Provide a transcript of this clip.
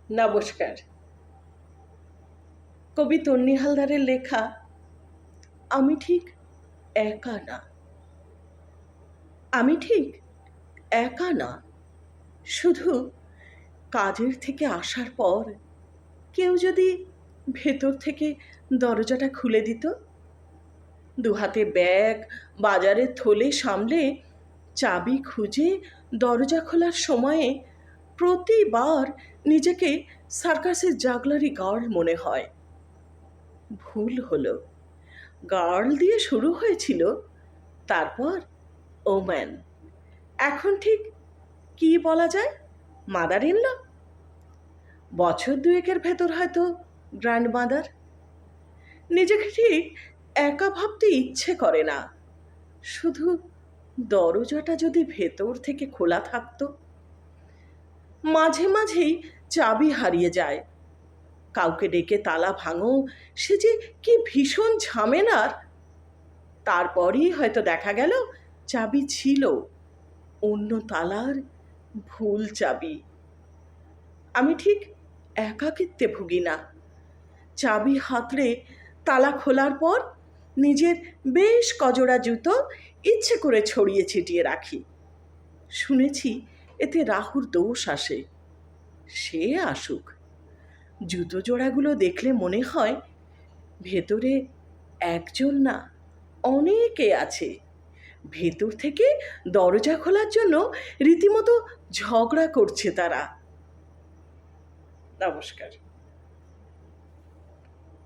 নমস্কার। কবি তন্নি হালদারের লেখা আমি ঠিক একা না। আমি ঠিক একা না, শুধু কাজের থেকে আসার পর কেউ যদি ভেতর থেকে দরজাটা খুলে দিত, দুহাতে ব্যাগ, বাজারের থলে সামলে চাবি খুঁজে দরজা খোলার সময়ে প্রতিবার নিজেকে সার্কাসের জাগলারি গার্ল মনে হয়। ভুল হলো, গার্ল দিয়ে শুরু হয়েছিল, তারপর ওম্যান। এখন ঠিক কি বলা যায়? Mother in law. বছর দুয়েকের ভেতর হয়তো গ্র্যান্ড মাদার। নিজেকে ঠিক একা ভাবতে ইচ্ছে করে না, শুধু দরজাটা যদি ভেতর থেকে খোলা থাকতো। মাঝে মাঝেই চাবি হারিয়ে যায়, কাউকে ডেকে তালা ভাঙো, সে যে কি ভীষণ ঝামেলার। তারপরই হয়তো দেখা গেল চাবি ছিল অন্য তালার ভুল চাবি। আমি ঠিক একাকিত্বে ভুগি না। চাবি হাতড়ে তালা খোলার পর নিজের বেশ কজোড়া জুতো ইচ্ছে করে ছড়িয়ে ছিটিয়ে রাখি। শুনেছি এতে রাহুর দোষ আসে। সে আসুক, জুতো জোড়াগুলো দেখলে মনে হয় ভেতরে একজন না, অনেকে আছে। ভেতর থেকে দরজা খোলার জন্য রীতিমতো ঝগড়া করছে তারা। নমস্কার।